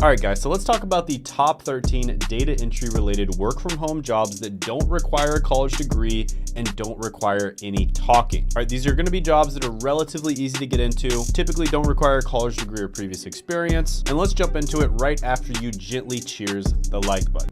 All right, guys, so let's talk about the top 13 data entry related work from home jobs that don't require a college degree and don't require any talking. All right, these are gonna be jobs that are relatively easy to get into, typically don't require a college degree or previous experience. And let's jump into it right after you gently cheers the like button.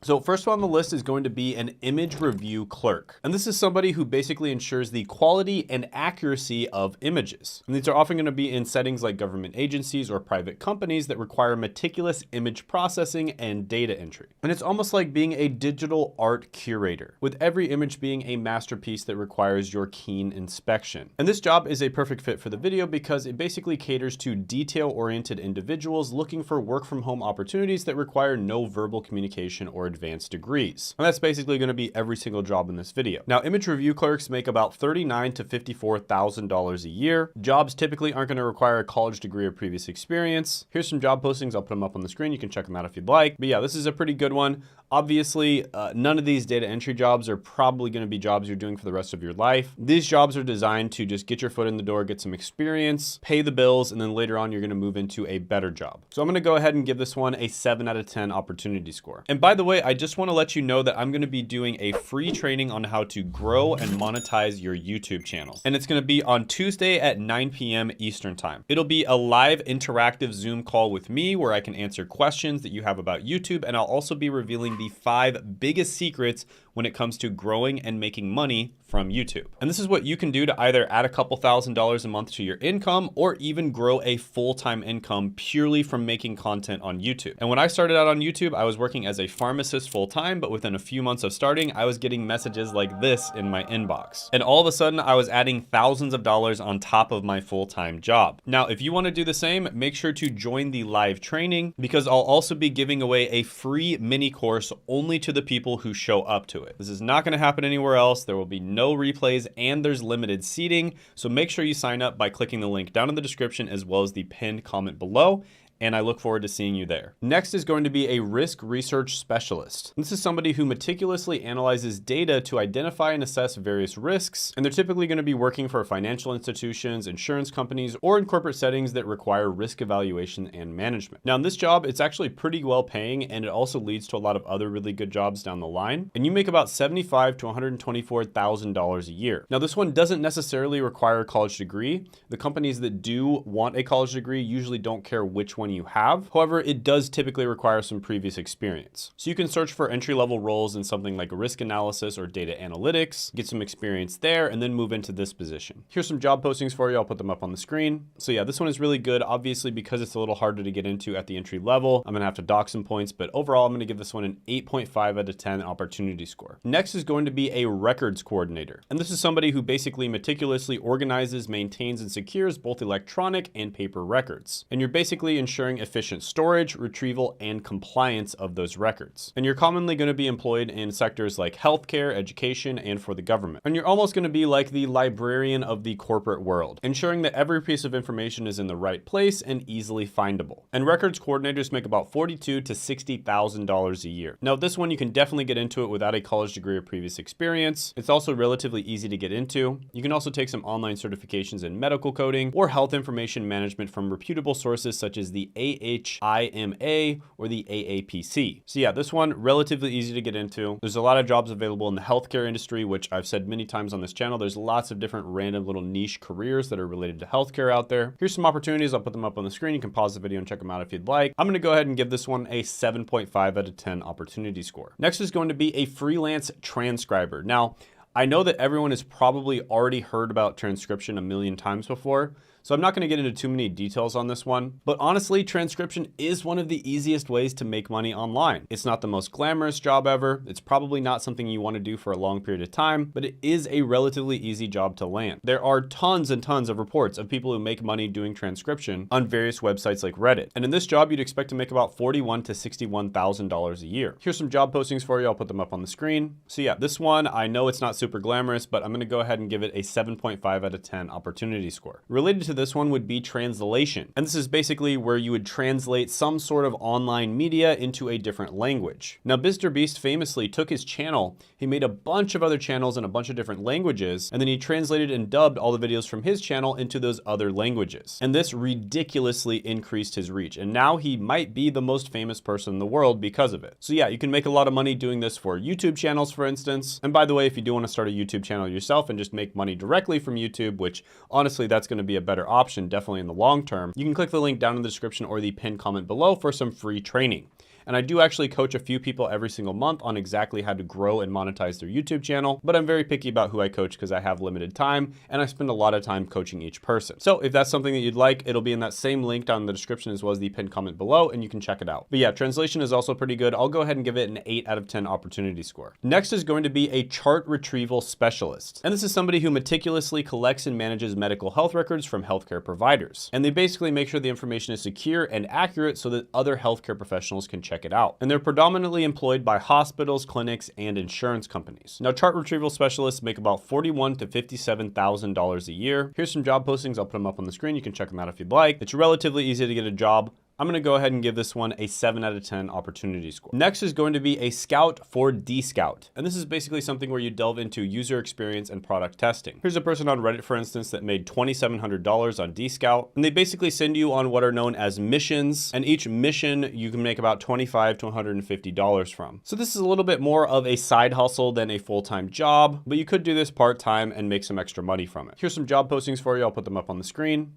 So first one on the list is going to be an image review clerk. And this is somebody who basically ensures the quality and accuracy of images. And these are often going to be in settings like government agencies or private companies that require meticulous image processing and data entry. And it's almost like being a digital art curator, with every image being a masterpiece that requires your keen inspection. And this job is a perfect fit for the video because it basically caters to detail-oriented individuals looking for work from home opportunities that require no verbal communication or advanced degrees. And that's basically going to be every single job in this video. Now, image review clerks make about $39,000 to $54,000 a year. Jobs typically aren't going to require a college degree or previous experience. Here's some job postings. I'll put them up on the screen. You can check them out if you'd like. But yeah, this is a pretty good one. Obviously, none of these data entry jobs are probably going to be jobs you're doing for the rest of your life. These jobs are designed to just get your foot in the door, get some experience, pay the bills, and then later on, you're going to move into a better job. So I'm going to go ahead and give this one a 7 out of 10 opportunity score. And by the way, I just want to let you know that I'm going to be doing a free training on how to grow and monetize your YouTube channel. And it's going to be on Tuesday at 9 p.m. Eastern time. It'll be a live interactive Zoom call with me where I can answer questions that you have about YouTube. And I'll also be revealing the 5 biggest secrets when it comes to growing and making money from YouTube. And this is what you can do to either add a couple $1,000s a month to your income or even grow a full-time income purely from making content on YouTube. And when I started out on YouTube, I was working as a pharmacist full-time, but within a few months of starting, I was getting messages like this in my inbox. And all of a sudden, I was adding thousands of dollars on top of my full-time job. Now, if you want to do the same, make sure to join the live training because I'll also be giving away a free mini course only to the people who show up to it. This is not going to happen anywhere else. There will be no replays and there's limited seating. So make sure you sign up by clicking the link down in the description as well as the pinned comment below. And I look forward to seeing you there. Next is going to be a risk research specialist. This is somebody who meticulously analyzes data to identify and assess various risks, and they're typically going to be working for financial institutions, insurance companies, or in corporate settings that require risk evaluation and management. Now in this job, it's actually pretty well paying, and it also leads to a lot of other really good jobs down the line, and you make about $75,000 to $124,000 a year. Now this one doesn't necessarily require a college degree. The companies that do want a college degree usually don't care which one you have. However, it does typically require some previous experience. So you can search for entry-level roles in something like risk analysis or data analytics, get some experience there, and then move into this position. Here's some job postings for you. I'll put them up on the screen. So yeah, this one is really good. Obviously, because it's a little harder to get into at the entry level, I'm gonna have to dock some points, but overall, I'm gonna give this one an 8.5 out of 10 opportunity score. Next is going to be a records coordinator. And this is somebody who basically meticulously organizes, maintains, and secures both electronic and paper records. And you're basically ensuring efficient storage, retrieval, and compliance of those records. And you're commonly going to be employed in sectors like healthcare, education, and for the government. And you're almost going to be like the librarian of the corporate world, ensuring that every piece of information is in the right place and easily findable. And records coordinators make about $42,000 to $60,000 a year. Now, this one you can definitely get into it without a college degree or previous experience. It's also relatively easy to get into. You can also take some online certifications in medical coding or health information management from reputable sources such as the AHIMA or the AAPC. So yeah, this one relatively easy to get into. There's a lot of jobs available in the healthcare industry, which I've said many times on this channel. There's lots of different random little niche careers that are related to healthcare out there. Here's some opportunities. I'll put them up on the screen. You can pause the video and check them out if you'd like. I'm going to go ahead and give this one a 7.5 out of 10 opportunity score. Next is going to be a freelance transcriber. Now, I know that everyone has probably already heard about transcription a million times before, so I'm not going to get into too many details on this one, but honestly, transcription is one of the easiest ways to make money online. It's not the most glamorous job ever. It's probably not something you want to do for a long period of time, but it is a relatively easy job to land. There are tons and tons of reports of people who make money doing transcription on various websites like Reddit. And in this job, you'd expect to make about $41,000 to $61,000 a year. Here's some job postings for you. I'll put them up on the screen. So yeah, this one, I know it's not super glamorous, but I'm going to go ahead and give it a 7.5 out of 10 opportunity score. Related to this one would be translation. And this is basically where you would translate some sort of online media into a different language. Now, MrBeast famously took his channel, he made a bunch of other channels in a bunch of different languages, and then he translated and dubbed all the videos from his channel into those other languages. And this ridiculously increased his reach. And now he might be the most famous person in the world because of it. So yeah, you can make a lot of money doing this for YouTube channels, for instance. And by the way, if you do want to start a YouTube channel yourself and just make money directly from YouTube, which honestly, that's going to be a better option, definitely in the long term, you can click the link down in the description or the pinned comment below for some free training. And I do actually coach a few people every single month on exactly how to grow and monetize their YouTube channel, but I'm very picky about who I coach because I have limited time and I spend a lot of time coaching each person. So if that's something that you'd like, it'll be in that same link down in the description as well as the pinned comment below, and you can check it out. But yeah, translation is also pretty good. I'll go ahead and give it an 8 out of 10 opportunity score. Next is going to be a chart retrieval specialist. And this is somebody who meticulously collects and manages medical health records from healthcare providers. And they basically make sure the information is secure and accurate so that other healthcare professionals can check it out. And they're predominantly employed by hospitals, clinics, and insurance companies. Now, chart retrieval specialists make about $41,000 to $57,000 a year. Here's some job postings. I'll put them up on the screen. You can check them out if you'd like. It's relatively easy to get a job. I'm going to go ahead and give this one a 7 out of 10 opportunity score. Next is going to be a scout for Dscout. And this is basically something where you delve into user experience and product testing. Here's a person on Reddit, for instance, that made $2,700 on Dscout. And they basically send you on what are known as missions. And each mission you can make about $25 to $150 from. So this is a little bit more of a side hustle than a full-time job, but you could do this part-time and make some extra money from it. Here's some job postings for you. I'll put them up on the screen.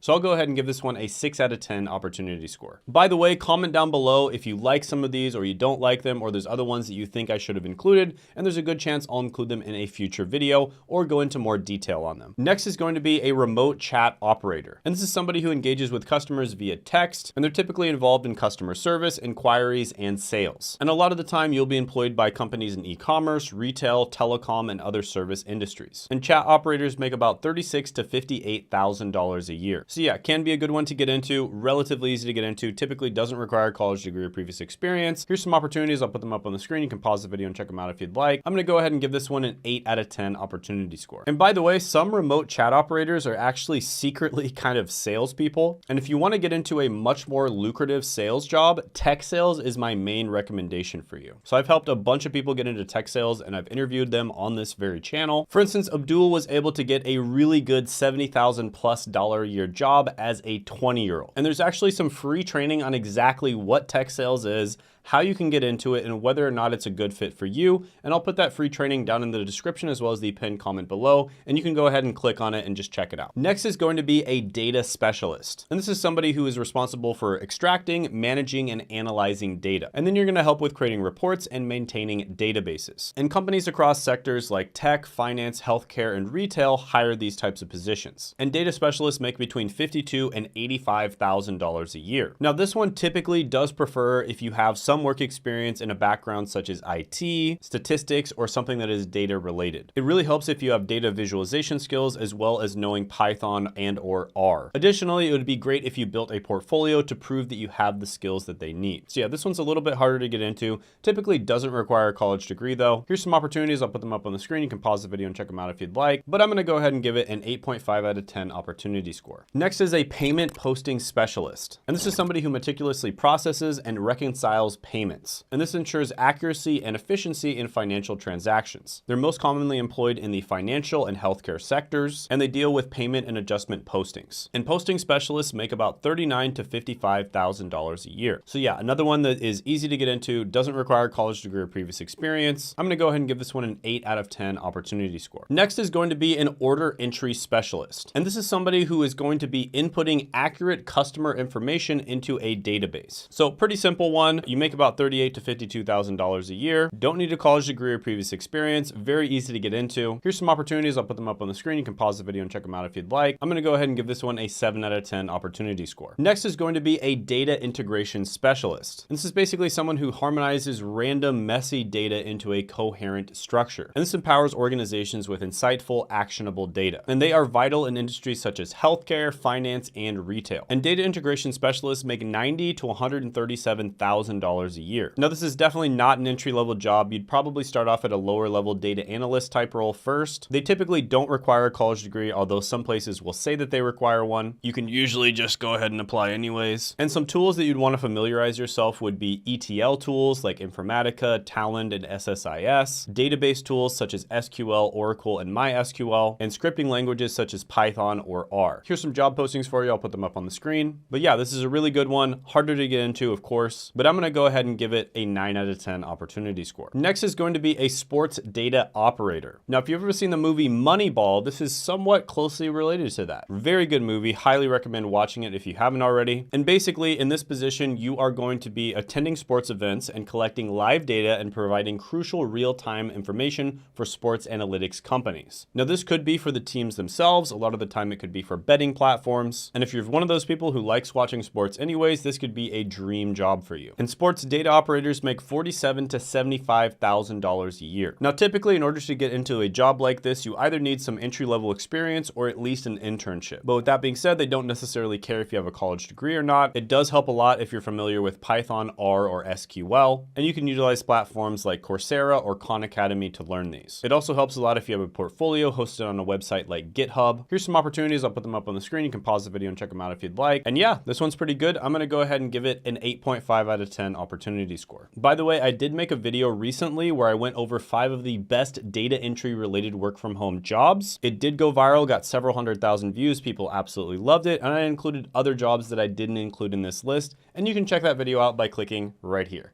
So I'll go ahead and give this one a 6 out of 10 opportunity score. By the way, comment down below if you like some of these or you don't like them, or there's other ones that you think I should have included, and there's a good chance I'll include them in a future video or go into more detail on them. Next is going to be a remote chat operator. And this is somebody who engages with customers via text, and they're typically involved in customer service, inquiries, and sales. And a lot of the time you'll be employed by companies in e-commerce, retail, telecom, and other service industries. And chat operators make about $36,000 to $58,000 a year. So yeah, can be a good one to get into, relatively easy to get into, typically doesn't require a college degree or previous experience. Here's some opportunities. I'll put them up on the screen. You can pause the video and check them out if you'd like. I'm going to go ahead and give this one an 8 out of 10 opportunity score. And by the way, some remote chat operators are actually secretly kind of salespeople. And if you want to get into a much more lucrative sales job, tech sales is my main recommendation for you. So I've helped a bunch of people get into tech sales and I've interviewed them on this very channel. For instance, Abdul was able to get a really good $70,000+ a year job as a 20-year-old. And there's actually some free training on exactly what tech sales is, how you can get into it, and whether or not it's a good fit for you. And I'll put that free training down in the description as well as the pinned comment below, and you can go ahead and click on it and just check it out. Next is going to be a data specialist. And this is somebody who is responsible for extracting, managing, and analyzing data. And then you're going to help with creating reports and maintaining databases. And companies across sectors like tech, finance, healthcare, and retail hire these types of positions. And data specialists make between $52,000 and $85,000 a year. Now, this one typically does prefer if you have some work experience in a background such as IT, statistics, or something that is data related. It really helps if you have data visualization skills as well as knowing Python and or R. Additionally, it would be great if you built a portfolio to prove that you have the skills that they need. So yeah, this one's a little bit harder to get into. Typically doesn't require a college degree though. Here's some opportunities. I'll put them up on the screen. You can pause the video and check them out if you'd like, but I'm going to go ahead and give it an 8.5 out of 10 opportunity score. Next is a payment posting specialist. And this is somebody who meticulously processes and reconciles payments. And this ensures accuracy and efficiency in financial transactions. They're most commonly employed in the financial and healthcare sectors, and they deal with payment and adjustment postings. And posting specialists make about $39,000 to $55,000 a year. So yeah, another one that is easy to get into, doesn't require a college degree or previous experience. I'm going to go ahead and give this one an 8 out of 10 opportunity score. Next is going to be an order entry specialist. And this is somebody who is going to be inputting accurate customer information into a database. So pretty simple one. You make about $38,000 to $52,000 a year. Don't need a college degree or previous experience. Very easy to get into. Here's some opportunities. I'll put them up on the screen. You can pause the video and check them out if you'd like. I'm going to go ahead and give this one a 7 out of 10 opportunity score. Next is going to be a data integration specialist. And this is basically someone who harmonizes random, messy data into a coherent structure. And this empowers organizations with insightful, actionable data. And they are vital in industries such as healthcare, finance, and retail. And data integration specialists make $90,000 to $137,000 $10,000 a year. Now, this is definitely not an entry-level job. You'd probably start off at a lower-level data analyst type role first. They typically don't require a college degree, although some places will say that they require one. You can usually just go ahead and apply anyways. And some tools that you'd want to familiarize yourself would be ETL tools like Informatica, Talend, and SSIS, database tools such as SQL, Oracle, and MySQL, and scripting languages such as Python or R. Here's some job postings for you. I'll put them up on the screen. But yeah, this is a really good one. Harder to get into, of course, but I'm going to go ahead and give it a 9 out of 10 opportunity score. Next is going to be a sports data operator. Now, if you've ever seen the movie Moneyball, this is somewhat closely related to that. Very good movie. Highly recommend watching it if you haven't already. And basically, in this position, you are going to be attending sports events and collecting live data and providing crucial real-time information for sports analytics companies. Now, this could be for the teams themselves. A lot of the time it could be for betting platforms. And if you're one of those people who likes watching sports anyways, this could be a dream job for you. And sports data operators make $47,000 to $75,000 a year. Now, typically, in order to get into a job like this, you either need some entry-level experience or at least an internship. But with that being said, they don't necessarily care if you have a college degree or not. It does help a lot if you're familiar with Python, R, or SQL, and you can utilize platforms like Coursera or Khan Academy to learn these. It also helps a lot if you have a portfolio hosted on a website like GitHub. Here's some opportunities. I'll put them up on the screen. You can pause the video and check them out if you'd like. And yeah, this one's pretty good. I'm going to go ahead and give it an 8.5 out of 10 opportunity score. By the way, I did make a video recently where I went over 5 of the best data entry related work from home jobs. It did go viral, got several 100,000 views. People absolutely loved it. And I included other jobs that I didn't include in this list. And you can check that video out by clicking right here.